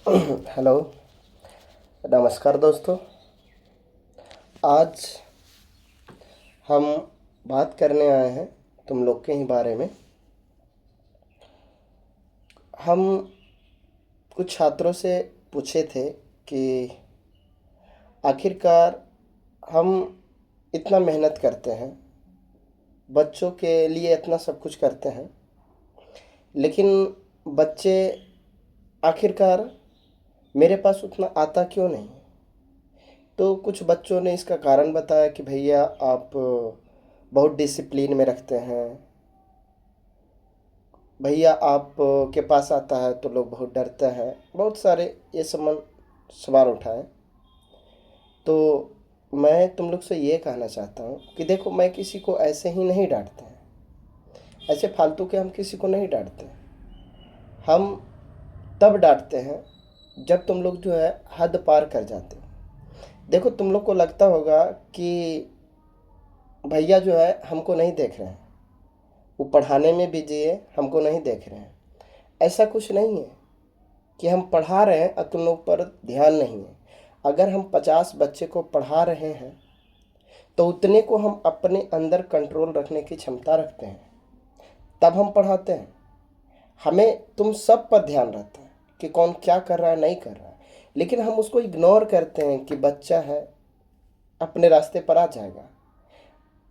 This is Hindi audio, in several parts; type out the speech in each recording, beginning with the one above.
हेलो। नमस्कार दोस्तों। आज हम बात करने आए हैं तुम लोग के ही बारे में। हम कुछ छात्रों से पूछे थे कि आखिरकार हम इतना मेहनत करते हैं, बच्चों के लिए इतना सब कुछ करते हैं, लेकिन बच्चे आखिरकार मेरे पास उतना आता क्यों नहीं। तो कुछ बच्चों ने इसका कारण बताया कि भैया आप बहुत डिसिप्लिन में रखते हैं, भैया आप के पास आता है तो लोग बहुत डरते हैं, बहुत सारे ये सवाल उठाए। तो मैं तुम लोग से ये कहना चाहता हूँ कि देखो, मैं किसी को ऐसे ही नहीं डांटते हैं, ऐसे फालतू के हम किसी को नहीं डांटते हैं। हम तब डांटते हैं जब तुम लोग जो है हद पार कर जाते हो। देखो, तुम लोग को लगता होगा कि भैया जो है हमको नहीं देख रहे हैं, वो पढ़ाने में बिजी है, हमको नहीं देख रहे हैं। ऐसा कुछ नहीं है कि हम पढ़ा रहे हैं और तुम लोग पर ध्यान नहीं है। अगर हम 50 बच्चे को पढ़ा रहे हैं तो उतने को हम अपने अंदर कंट्रोल रखने की क्षमता रखते हैं, तब हम पढ़ाते हैं। हमें तुम सब पर ध्यान रहता है कि कौन क्या कर रहा है, नहीं कर रहा है, लेकिन हम उसको इग्नोर करते हैं कि बच्चा है, अपने रास्ते पर आ जाएगा।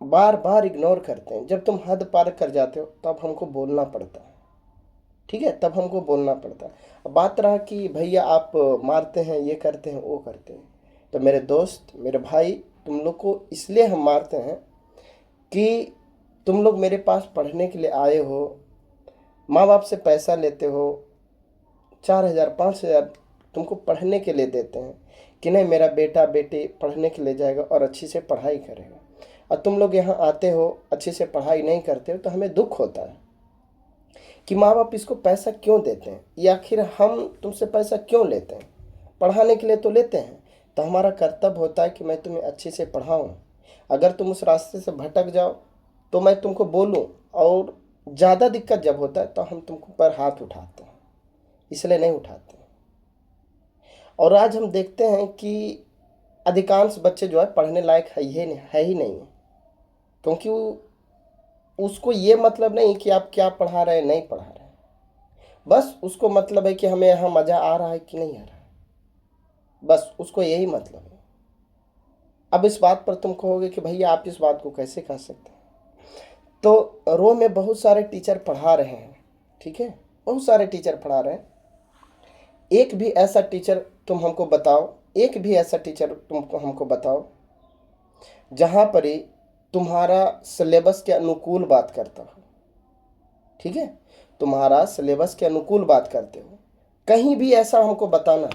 बार बार इग्नोर करते हैं। जब तुम हद पार कर जाते हो तब हमको बोलना पड़ता है, ठीक है, तब हमको बोलना पड़ता है। अब बात रहा कि भैया आप मारते हैं, ये करते हैं, वो करते हैं, तो मेरे दोस्त, मेरे भाई, तुम लोग को इसलिए हम मारते हैं कि तुम लोग मेरे पास पढ़ने के लिए आए हो, माँ बाप से पैसा लेते हो, 4,000 5,000 तुमको पढ़ने के लिए देते हैं कि नहीं मेरा बेटा बेटी पढ़ने के लिए जाएगा और अच्छी से पढ़ाई करेगा, और तुम लोग यहाँ आते हो अच्छे से पढ़ाई नहीं करते हो, तो हमें दुख होता है कि माँ बाप इसको पैसा क्यों देते हैं, या आखिर हम तुमसे पैसा क्यों लेते हैं। पढ़ाने के लिए तो लेते हैं, तो हमारा कर्तव्य होता है कि मैं तुम्हें अच्छे से पढ़ाऊँ। अगर तुम उस रास्ते से भटक जाओ तो मैं तुमको बोलूँ, और ज़्यादा दिक्कत जब होता है तो हम तुमको पर हाथ उठाते हैं, इसलिए नहीं उठाते। और आज हम देखते हैं कि अधिकांश बच्चे जो है पढ़ने लायक है ही नहीं है, क्योंकि उसको ये मतलब नहीं कि आप क्या पढ़ा रहे हैं, नहीं पढ़ा रहे हैं। बस उसको मतलब है कि हमें यहाँ मज़ा आ रहा है कि नहीं आ रहा है, बस उसको यही मतलब है। अब इस बात पर तुम कहोगे कि भैया आप इस बात को कैसे कह सकते हैं। तो रो में बहुत सारे टीचर पढ़ा रहे हैं, ठीक है, बहुत सारे टीचर पढ़ा रहे हैं। एक भी ऐसा टीचर तुम हमको बताओ, एक भी ऐसा टीचर तुमको हमको बताओ जहाँ पर ही तुम्हारा सिलेबस के अनुकूल बात करता हो, ठीक है, तुम्हारा सिलेबस के अनुकूल बात करते हो। कहीं भी ऐसा हमको बताना,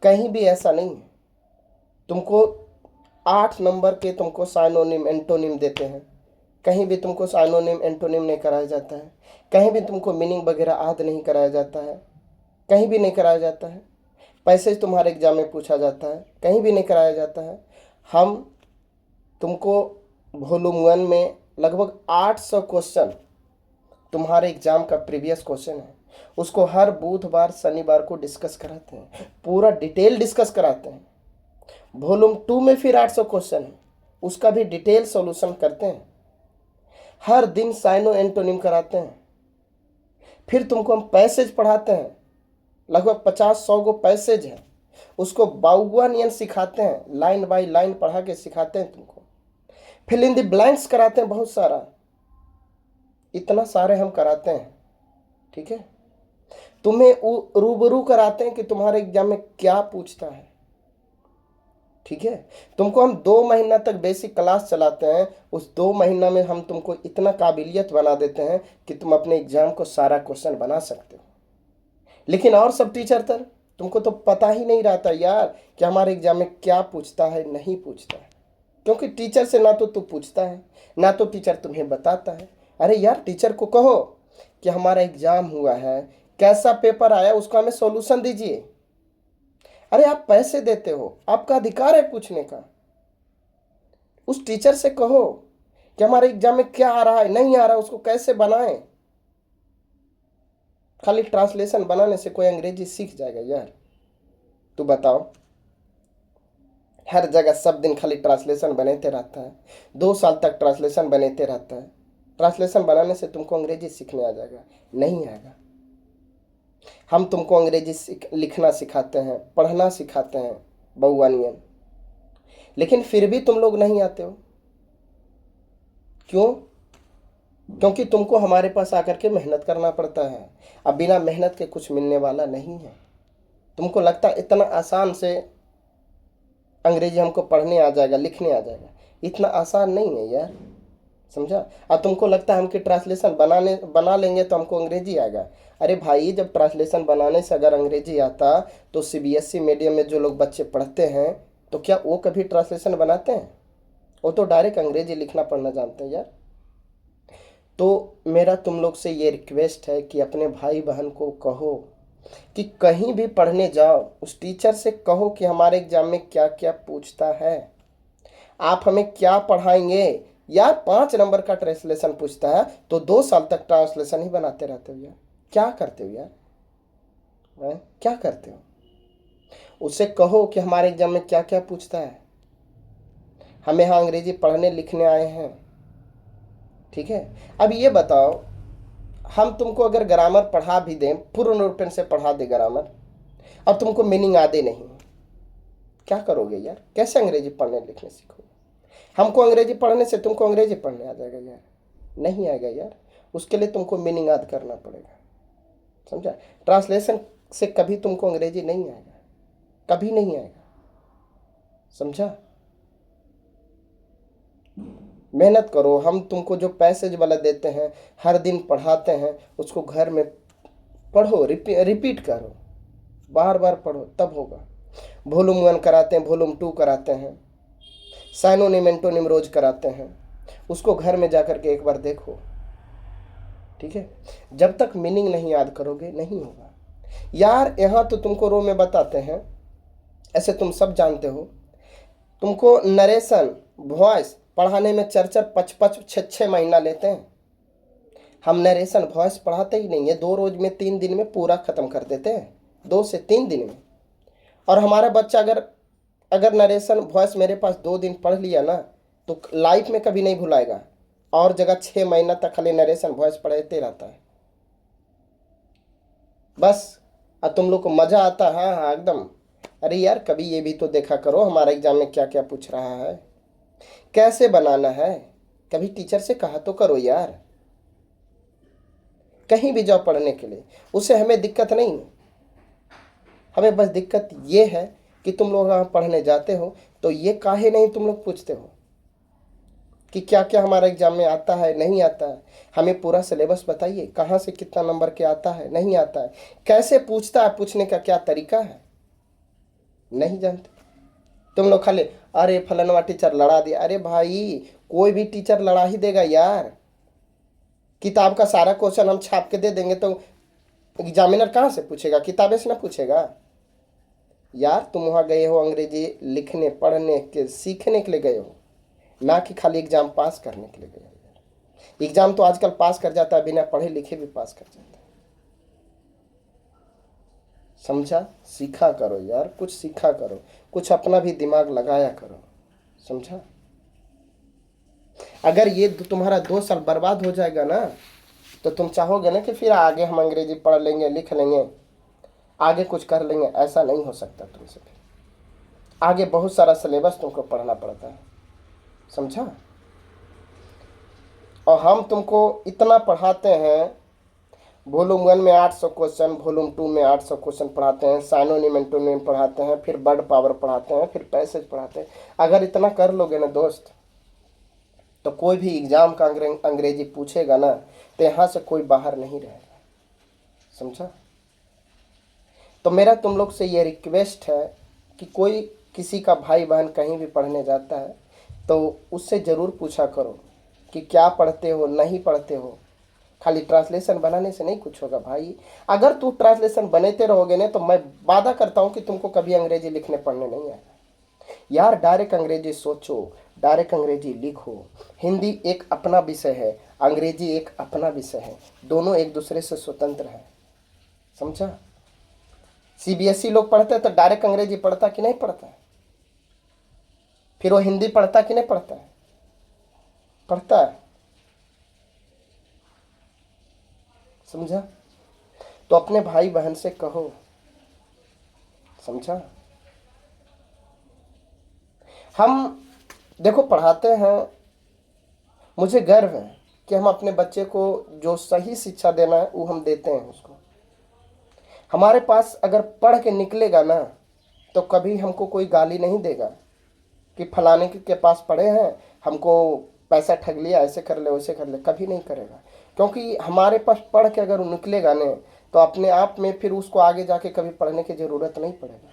कहीं भी ऐसा नहीं है। तुमको 8 नंबर के तुमको साइनोनिम एंटोनिम देते हैं, कहीं भी तुमको साइनोनिम एंटोनिम नहीं कराया जाता है, कहीं भी तुमको मीनिंग वगैरह आद नहीं कराया जाता है, कहीं भी नहीं कराया जाता है। पैसेज तुम्हारे एग्जाम में पूछा जाता है, कहीं भी नहीं कराया जाता है। हम तुमको वॉल्यूम 1 में लगभग 800 क्वेश्चन तुम्हारे एग्जाम का प्रीवियस क्वेश्चन है, उसको हर बुधवार शनिवार को डिस्कस कराते हैं, पूरा डिटेल डिस्कस कराते हैं। वॉल्यूम 2 में फिर 800 क्वेश्चन है, उसका भी डिटेल सॉल्यूशन करते हैं। हर दिन साइनो एंटोनिम कराते हैं। फिर तुमको हम पैसेज पढ़ाते हैं, लगभग 50-100 गो पैसेज है, उसको बाउवानियन सिखाते हैं, लाइन बाय लाइन पढ़ा के सिखाते हैं तुमको। फिल इन द ब्लैंक्स कराते हैं बहुत सारा, इतना सारे हम कराते हैं, ठीक है। तुम्हें रूबरू कराते हैं कि तुम्हारे एग्जाम में क्या पूछता है, ठीक है। तुमको हम 2 महीना तक बेसिक क्लास चलाते हैं, उस 2 महीना में हम तुमको इतना काबिलियत बना देते हैं कि तुम अपने एग्जाम को सारा क्वेश्चन बना सकते हो। लेकिन और सब टीचर तर तुमको तो पता ही नहीं रहता यार कि हमारे एग्जाम में क्या पूछता है, नहीं पूछता है, क्योंकि टीचर से ना तो तू पूछता है, ना तो टीचर तुम्हें बताता है। अरे यार, टीचर को कहो कि हमारा एग्जाम हुआ है, कैसा पेपर आया, उसका हमें सॉल्यूशन दीजिए। अरे आप पैसे देते हो, आपका अधिकार है पूछने का। उस टीचर से कहो कि हमारे एग्जाम में क्या आ रहा है, नहीं आ रहा है, उसको कैसे बनाएं। खाली ट्रांसलेशन बनाने से कोई अंग्रेजी सीख जाएगा यार? तू बताओ। हर जगह सब दिन खाली ट्रांसलेशन बनाते रहता है, 2 साल तक ट्रांसलेशन बनाते रहता है। ट्रांसलेशन बनाने से तुमको अंग्रेजी सीखने आ जाएगा? नहीं आएगा। हम तुमको अंग्रेजी लिखना सिखाते हैं, पढ़ना सिखाते हैं बउआनियन, लेकिन फिर भी तुम लोग नहीं आते हो। क्यों? क्योंकि तुमको हमारे पास आकर के मेहनत करना पड़ता है। अब बिना मेहनत के कुछ मिलने वाला नहीं है। तुमको लगता है इतना आसान से अंग्रेजी हमको पढ़ने आ जाएगा, लिखने आ जाएगा? इतना आसान नहीं है यार, समझा? अब तुमको लगता है हमके ट्रांसलेशन बना लेंगे तो हमको अंग्रेजी आएगा। अरे भाई, जब ट्रांसलेशन बनाने से अगर अंग्रेजी आता तो सीबीएसई मीडियम में जो लोग बच्चे पढ़ते हैं तो क्या वो कभी ट्रांसलेशन बनाते हैं? वो तो डायरेक्ट अंग्रेजी लिखना पढ़ना जानते हैं यार। तो मेरा तुम लोग से ये रिक्वेस्ट है कि अपने भाई बहन को कहो कि कहीं भी पढ़ने जाओ, उस टीचर से कहो कि हमारे एग्जाम में क्या क्या पूछता है, आप हमें क्या पढ़ाएंगे। यार 5 नंबर का ट्रांसलेशन पूछता है तो 2 साल तक ट्रांसलेशन ही बनाते रहते हो यार। क्या करते हो यार? क्या करते हो? उससे कहो कि हमारे एग्जाम में क्या क्या पूछता है, हम यहाँ अंग्रेजी पढ़ने लिखने आए हैं, ठीक है? अब ये बताओ, हम तुमको अगर ग्रामर पढ़ा भी दें, पूर्ण रूप से पढ़ा दे ग्रामर, और तुमको मीनिंग आते नहीं, क्या करोगे यार? कैसे अंग्रेजी पढ़ने लिखने सीखोगे? हमको अंग्रेजी पढ़ने से तुमको अंग्रेजी पढ़ने आ जाएगा यार? नहीं आएगा यार। उसके लिए तुमको मीनिंग याद करना पड़ेगा, समझा? ट्रांसलेशन से कभी तुमको अंग्रेजी नहीं आएगा, कभी नहीं आएगा, समझा? मेहनत करो। हम तुमको जो पैसेज वाला देते हैं, हर दिन पढ़ाते हैं, उसको घर में पढ़ो, रिपीट करो, बार बार पढ़ो, तब होगा। वॉल्यूम 1 कराते हैं, वॉल्यूम 2 कराते हैं, साइनोनिम एंटोनिम रोज कराते हैं, उसको घर में जाकर के एक बार देखो, ठीक है? जब तक मीनिंग नहीं याद करोगे नहीं होगा यार। यहाँ तो तुमको रो में बताते हैं, ऐसे तुम सब जानते हो। तुमको नरेशन वॉइस पढ़ाने में 4-4, 5-5, 6-6 महीना लेते हैं। हम नरेशन वॉइस पढ़ाते ही नहीं है, 2 रोज में 3 दिन में पूरा ख़त्म कर देते हैं, 2 से 3 दिन में। और हमारा बच्चा अगर नरेशन वॉइस मेरे पास 2 दिन पढ़ लिया ना तो लाइफ में कभी नहीं भुलाएगा, और जगह 6 महीना तक खाली नरेशन वॉइस पढ़ते रहता है बस। अब तुम लोग को मज़ा आता है? हाँ हाँ एकदम। अरे यार, कभी ये भी तो देखा करो हमारा एग्जाम में क्या क्या पूछ रहा है, कैसे बनाना है। कभी टीचर से कहा तो करो यार। कहीं भी जाओ पढ़ने के लिए, उससे हमें दिक्कत नहीं है। हमें बस दिक्कत ये है कि तुम लोग वहाँ पढ़ने जाते हो तो ये काहे नहीं तुम लोग पूछते हो कि क्या क्या हमारा एग्जाम में आता है, नहीं आता है। हमें पूरा सिलेबस बताइए, कहाँ से कितना नंबर के आता है, नहीं आता है, कैसे पूछता है, पूछने का क्या तरीका है, नहीं जानते। तुम लोग खाली अरे फलाना टीचर लड़ा दिया। अरे भाई, कोई भी टीचर लड़ा ही देगा यार। किताब का सारा क्वेश्चन हम छाप के दे देंगे तो एग्जामिनर कहाँ से पूछेगा? किताबें से ना पूछेगा यार। तुम वहाँ गए हो अंग्रेजी लिखने, पढ़ने के, सीखने के लिए गए हो, ना कि खाली एग्जाम पास करने के लिए गए हो। एग्जाम तो आजकल पास कर जाता है, बिना पढ़े लिखे भी पास कर जाता है, समझा? सीखा करो यार, कुछ सीखा करो, कुछ अपना भी दिमाग लगाया करो, समझा? अगर ये तुम्हारा 2 साल बर्बाद हो जाएगा ना तो तुम चाहोगे ना कि फिर आगे हम अंग्रेजी पढ़ लेंगे, लिख लेंगे, आगे कुछ कर लेंगे। ऐसा नहीं हो सकता तुमसे। फिर आगे बहुत सारा सिलेबस तुमको पढ़ना पड़ता है, समझा? और हम तुमको इतना पढ़ाते हैं, वॉल्यूम 1 में 800 क्वेश्चन, वॉल्यूम 2 में 800 क्वेश्चन पढ़ाते हैं, साइनोनिम एंटोनिम पढ़ाते हैं, फिर वर्ड पावर पढ़ाते हैं, फिर पैसेज पढ़ाते हैं। अगर इतना कर लोगे ना दोस्त, तो कोई भी एग्जाम का अंग्रेजी पूछेगा ना तो यहाँ से कोई बाहर नहीं रहेगा, समझा? तो मेरा तुम लोग से ये रिक्वेस्ट है कि कोई किसी का भाई बहन कहीं भी पढ़ने जाता है तो उससे ज़रूर पूछा करो कि क्या पढ़ते हो, नहीं पढ़ते हो। खाली ट्रांसलेशन बनाने से नहीं कुछ होगा भाई। अगर तू ट्रांसलेशन बनाते रहोगे ना तो मैं वादा करता हूँ कि तुमको कभी अंग्रेजी लिखने पढ़ने नहीं आएगा यार। डायरेक्ट अंग्रेजी सोचो, डायरेक्ट अंग्रेजी लिखो। हिंदी एक अपना विषय है, अंग्रेजी एक अपना विषय है, दोनों एक दूसरे से स्वतंत्र है, समझा। सीबीएसई लोग पढ़ते हैं तो डायरेक्ट अंग्रेजी पढ़ता कि नहीं पढ़ता है? फिर वो हिंदी पढ़ता कि नहीं पढ़ता है? पढ़ता है। समझा। तो अपने भाई बहन से कहो, समझा। हम देखो पढ़ाते हैं, मुझे गर्व है कि हम अपने बच्चे को जो सही शिक्षा देना है वो हम देते हैं उसको। हमारे पास अगर पढ़ के निकलेगा ना तो कभी हमको कोई गाली नहीं देगा कि फलाने के पास पढ़े हैं, हमको पैसा ठग लिया, ऐसे कर ले वैसे कर ले, कभी नहीं करेगा। क्योंकि हमारे पास पढ़ के अगर वो निकलेगा ना तो अपने आप में फिर उसको आगे जाके कभी पढ़ने की ज़रूरत नहीं पड़ेगा।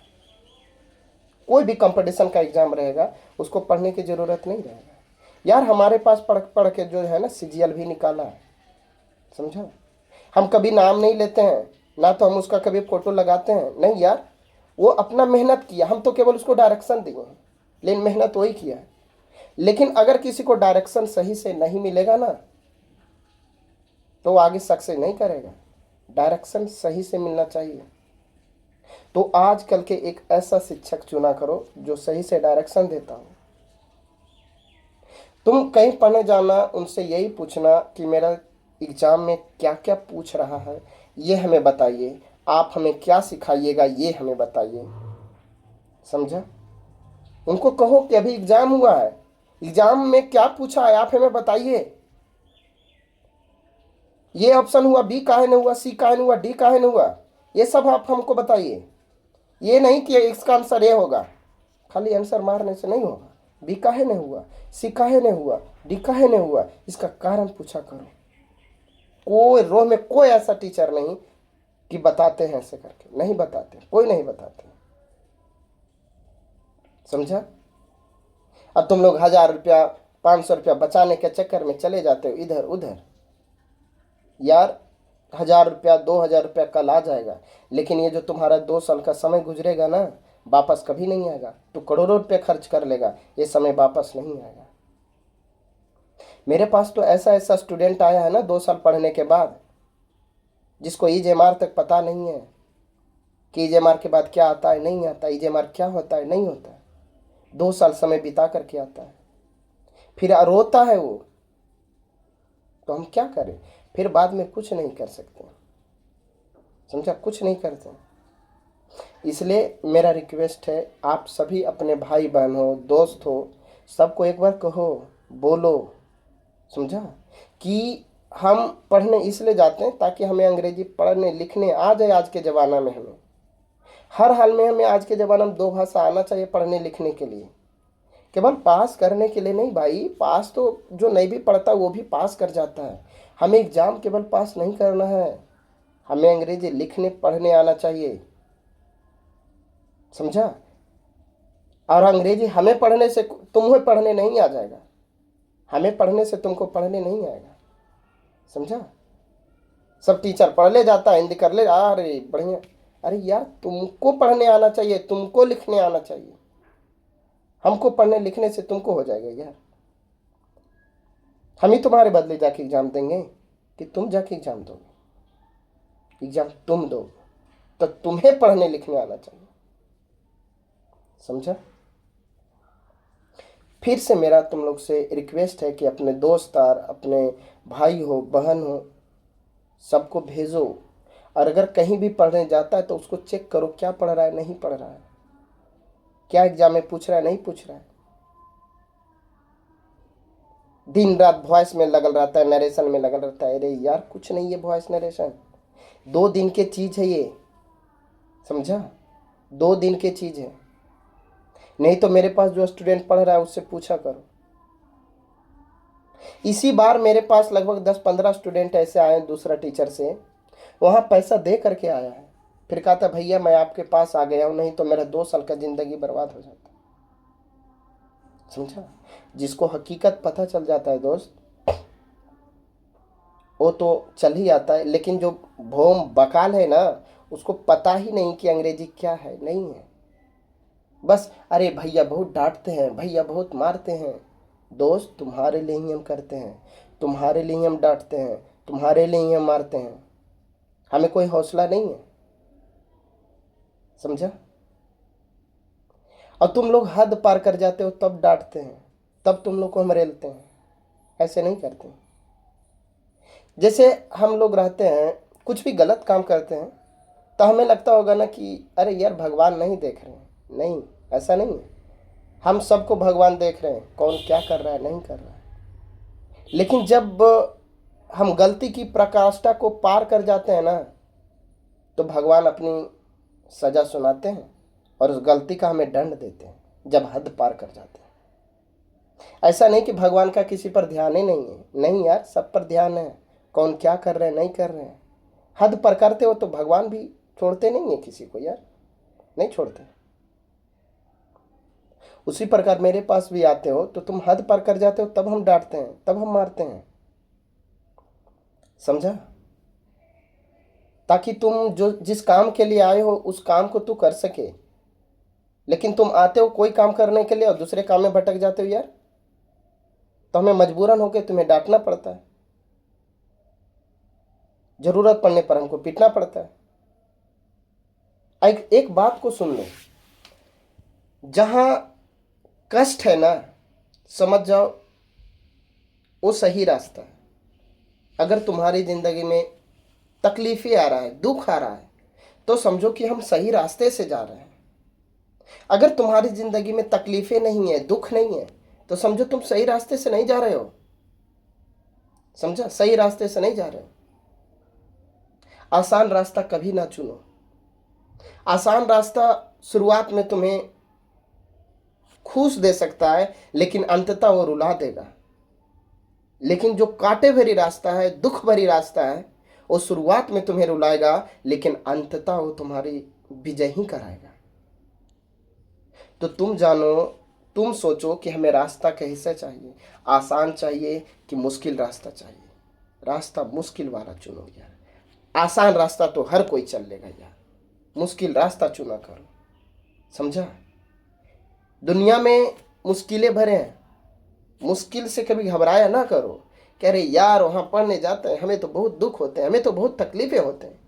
कोई भी कंपटीशन का एग्ज़ाम रहेगा उसको पढ़ने की ज़रूरत नहीं रहेगा। यार हमारे पास पढ़ पढ़ के जो है ना सीजीएल भी निकाला है, समझा। हम कभी नाम नहीं लेते हैं ना, तो हम उसका कभी फोटो लगाते हैं नहीं यार, वो अपना मेहनत किया, हम तो केवल उसको डायरेक्शन दिए हैं, लेकिन मेहनत वही किया है। लेकिन अगर किसी को डायरेक्शन सही से नहीं मिलेगा ना तो वो आगे सक्सेस नहीं करेगा। डायरेक्शन सही से मिलना चाहिए। तो आजकल के एक ऐसा शिक्षक चुना करो जो सही से डायरेक्शन देता हो। तुम कहीं पढ़ने जाना, उनसे यही पूछना कि मेरा एग्जाम में क्या क्या पूछ रहा है ये हमें बताइए, आप हमें क्या सिखाइएगा ये हमें बताइए, समझा। उनको कहो कि अभी एग्जाम हुआ है, एग्जाम में क्या पूछा है आप हमें बताइए। ये ऑप्शन हुआ, बी काहे न हुआ, सी काहे न हुआ, डी काहे न हुआ, ये सब आप हमको बताइए। ये नहीं कि इसका आंसर ये होगा, खाली आंसर मारने से नहीं होगा। बी काहे न हुआ, सी काहे न हुआ, डी काहे न हुआ, इसका कारण पूछा करो। कोई रो में कोई ऐसा टीचर नहीं कि बताते हैं ऐसे करके, नहीं बताते, कोई नहीं बताते, समझा। अब तुम लोग 1000 रुपया 500 रुपया बचाने के चक्कर में चले जाते हो इधर उधर। यार 1000 रुपया 2000 रुपया कल आ जाएगा, लेकिन ये जो तुम्हारा 2 साल का समय गुजरेगा ना वापस कभी नहीं आएगा। तो करोड़ों रुपये खर्च कर लेगा, ये समय वापस नहीं आएगा। मेरे पास तो ऐसा ऐसा स्टूडेंट आया है ना 2 साल पढ़ने के बाद, जिसको ईजेएमआर तक पता नहीं है कि ईजेएमआर के बाद क्या आता है, नहीं आता, ईजेएमआर क्या होता है, नहीं होता। 2 साल समय बिता करके आता है, फिर रोता है वो। तो हम क्या करें, फिर बाद में कुछ नहीं कर सकते, समझा, कुछ नहीं करते। इसलिए मेरा रिक्वेस्ट है, आप सभी अपने भाई बहन हो, दोस्त हो, सबको एक बार कहो, बोलो, समझा, कि हम पढ़ने इसलिए जाते हैं ताकि हमें अंग्रेजी पढ़ने लिखने आ जाए। आज के ज़माना में हमें हर हाल में हमें आज के ज़माना में 2 भाषा आना चाहिए पढ़ने लिखने के लिए, केवल पास करने के लिए नहीं भाई। पास तो जो नहीं भी पढ़ता वो भी पास कर जाता है। हमें एग्ज़ाम केवल पास नहीं करना है, हमें अंग्रेजी लिखने पढ़ने आना चाहिए, समझा। और अंग्रेजी हमें पढ़ने से तुम्हें पढ़ने नहीं आ जाएगा, हमें पढ़ने से तुमको पढ़ने नहीं आएगा, समझा। सब टीचर पढ़ ले जाता है, हिंदी कर ले, अरे बढ़िया। अरे यार तुमको पढ़ने आना चाहिए, तुमको लिखने आना चाहिए। हमको पढ़ने लिखने से तुमको हो जाएगा यार। हम ही तुम्हारे बदले जाके एग्जाम देंगे कि तुम जाके एग्जाम दोगे? एग्जाम तुम दो, तो तुम्हें पढ़ने लिखने आना चाहिए, समझा। फिर से मेरा तुम लोग से रिक्वेस्ट है कि अपने दोस्त और अपने भाई हो बहन हो सबको भेजो, और अगर कहीं भी पढ़ने जाता है तो उसको चेक करो क्या पढ़ रहा है, नहीं पढ़ रहा है, क्या एग्जाम में पूछ रहा है, नहीं पूछ रहा है। दिन रात वॉइस में लगल रहता है, नरेशन में लगल रहता है। अरे यार कुछ नहीं है वॉइस नरेशन, 2 दिन के चीज है ये, समझा, 2 दिन के चीज है। नहीं तो मेरे पास जो स्टूडेंट पढ़ रहा है उससे पूछा करो। इसी बार मेरे पास लगभग 10-15 स्टूडेंट ऐसे आए दूसरा टीचर से, वहाँ पैसा दे करके आया है, फिर कहा था भैया मैं आपके पास आ गया हूँ, नहीं तो मेरा 2 साल का ज़िंदगी बर्बाद हो जाता, समझा। जिसको हकीकत पता चल जाता है दोस्त, वो तो चल ही आता है, लेकिन जो भोम बकाल है ना उसको पता ही नहीं कि अंग्रेजी क्या है, नहीं है। बस अरे भैया बहुत डांटते हैं, भैया बहुत मारते हैं। दोस्त तुम्हारे लिए ही हम करते हैं, तुम्हारे लिए ही हम डांटते हैं, तुम्हारे लिए ही हम मारते हैं, हमें कोई हौसला नहीं है। समझा? और तुम लोग हद पार कर जाते हो तब डांटते हैं, तब तुम लोग को हम रेलते हैं। ऐसे नहीं करते। जैसे हम लोग रहते हैं, कुछ भी गलत काम करते हैं तो हमें लगता होगा ना कि अरे यार भगवान नहीं देख रहे हैं। नहीं, ऐसा नहीं है। हम सबको भगवान देख रहे हैं, कौन क्या कर रहा है नहीं कर रहा है। लेकिन जब हम गलती की प्रकाष्ठा को पार कर जाते हैं ना, तो भगवान अपनी सजा सुनाते हैं और उस गलती का हमें दंड देते हैं जब हद पार कर जाते हैं। ऐसा नहीं कि भगवान का किसी पर ध्यान ही नहीं है, नहीं यार, सब पर ध्यान है, कौन क्या कर रहे हैं नहीं कर रहे हैं। हद पर करते हो तो भगवान भी छोड़ते नहीं है किसी को यार, नहीं छोड़ते। उसी प्रकार मेरे पास भी आते हो तो तुम हद पर कर जाते हो, तब हम डांटते हैं, तब हम मारते हैं। समझा? ताकि तुम जो जिस काम के लिए आए हो उस काम को तू कर सके। लेकिन तुम आते हो कोई काम करने के लिए और दूसरे काम में भटक जाते हो यार, तो हमें मजबूरन होकर तुम्हें डांटना पड़ता है। जरूरत पड़ने पर हमको पीटना पड़ता है। एक बात को सुन लो, जहां कष्ट है ना, समझ जाओ वो सही रास्ता है। अगर तुम्हारी जिंदगी में तकलीफें आ रहा है, दुख आ रहा है, तो समझो कि हम सही रास्ते से जा रहे हैं। अगर तुम्हारी जिंदगी में तकलीफें नहीं है, दुख नहीं है, तो समझो तुम सही रास्ते से नहीं जा रहे हो। समझा? सही रास्ते से नहीं जा रहे हो। आसान रास्ता कभी ना चुनो। आसान रास्ता शुरुआत में तुम्हें खुश दे सकता है, लेकिन अंततः वो रुला देगा। लेकिन जो कांटे भरी रास्ता है, दुख भरी रास्ता है, वो शुरुआत में तुम्हें रुलाएगा, लेकिन अंततः वो तुम्हारी विजय ही कराएगा। तो तुम जानो, तुम सोचो कि हमें रास्ता कैसा चाहिए, आसान चाहिए कि मुश्किल रास्ता चाहिए। रास्ता मुश्किल वाला चुनो यार। आसान रास्ता तो हर कोई चल लेगा यार, मुश्किल रास्ता चुना करो। समझा? दुनिया में मुश्किलें भरे हैं, मुश्किल से कभी घबराया ना करो। कह रहे यार वहां पढ़ने जाते हैं, हमें तो बहुत दुख होते हैं, हमें तो बहुत तकलीफें होते हैं।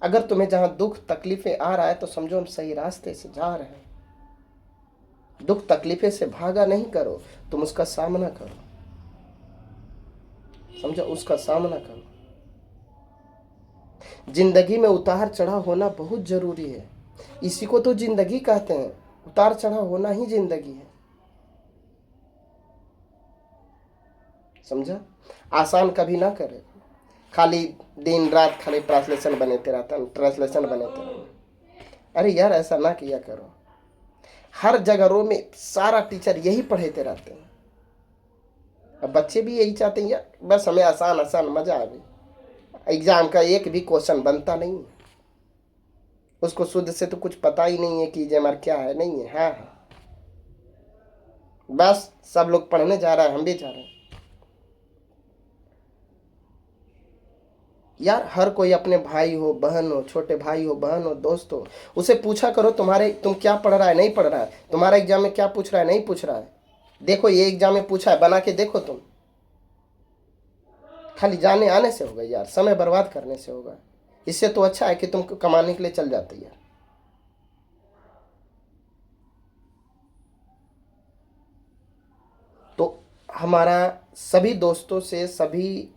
अगर तुम्हें जहां दुख तकलीफें आ रहा है तो समझो हम सही रास्ते से जा रहे हैं। दुख तकलीफें से भागा नहीं करो, तुम उसका सामना करो। समझो? उसका सामना करो। जिंदगी में उतार चढ़ाव होना बहुत जरूरी है। इसी को तो जिंदगी कहते हैं। उतार चढ़ाव होना ही जिंदगी है। समझा? आसान कभी ना करे। खाली दिन रात खाली ट्रांसलेशन बनेते रहता है, ट्रांसलेशन बनेते रहते। अरे यार ऐसा ना किया करो। हर जगहों में सारा टीचर यही पढ़ाते रहते हैं। अब बच्चे भी यही चाहते हैं यार, बस हमें आसान आसान मजा आवे। एग्जाम का एक भी क्वेश्चन बनता नहीं है, उसको शुद्ध से तो कुछ पता ही नहीं है कि जेमर क्या है, नहीं है। हाँ हाँ, बस सब लोग पढ़ने जा रहा है, हम भी जा रहे हैं यार। हर कोई अपने भाई हो बहन हो, छोटे भाई हो बहन हो दोस्त हो, उसे पूछा करो तुम क्या पढ़ रहा है नहीं पढ़ रहा है, तुम्हारा एग्जाम में क्या पूछ रहा है नहीं पूछ रहा है। देखो ये एग्जाम में पूछा है, बना के देखो तुम। खाली जाने आने से होगा यार, समय बर्बाद करने से होगा। इससे तो अच्छा है कि तुम कमाने के लिए चल जाते यार। तो हमारा सभी दोस्तों से, सभी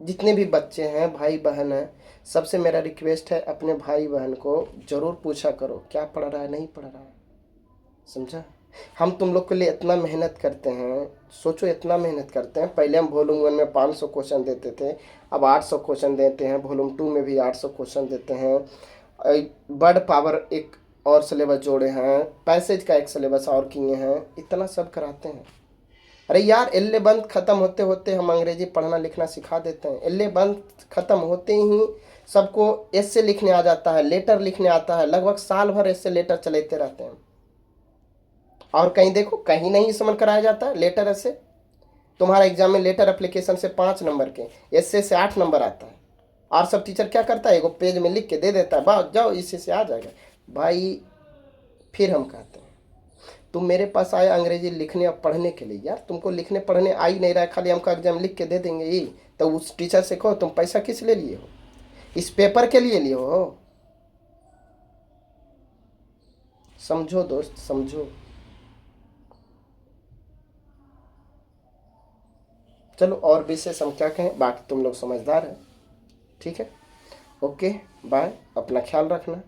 जितने भी बच्चे हैं भाई बहन हैं, सबसे मेरा रिक्वेस्ट है अपने भाई बहन को जरूर पूछा करो क्या पढ़ रहा है नहीं पढ़ रहा है। समझा? हम तुम लोग के लिए इतना मेहनत करते हैं, सोचो इतना मेहनत करते हैं। पहले हम वॉल्यूम 1 में 500 क्वेश्चन देते थे, अब 800 क्वेश्चन देते हैं। वॉल्यूम 2 में भी 800 क्वेश्चन देते हैं। वर्ड पावर एक और सिलेबस जोड़े हैं, पैसेज का एक सिलेबस और किए हैं, इतना सब कराते हैं। अरे यार एल्ले बंद खत्म होते होते हम अंग्रेजी पढ़ना लिखना सिखा देते हैं। एल्ले बंद खत्म होते ही सबको एस्से लिखने आ जाता है, लेटर लिखने आता है। लगभग साल भर एस्से लेटर चलाते रहते हैं। और कहीं देखो कहीं नहीं समझ कराया जाता है लेटर ऐसे। तुम्हारा एग्जाम में लेटर एप्लीकेशन से 5 नंबर के, एस्से से 8 नंबर आता है। और सब टीचर क्या करता है, एगो पेज में लिख के दे देता है, बस जाओ इसी से आ जाएगा भाई। फिर हम कहते हैं तुम मेरे पास आए अंग्रेजी लिखने और पढ़ने के लिए, यार तुमको लिखने पढ़ने आ ही नहीं रहा है, खाली हमका एग्जाम लिख के दे देंगे ये। तो उस टीचर से कहो तुम पैसा किस लिए लिए हो, इस पेपर के लिए लिए हो। समझो दोस्त, समझो। चलो और विशेष हम क्या कहें, बाकी तुम लोग समझदार हैं। ठीक है, ओके, बाय, अपना ख्याल रखना।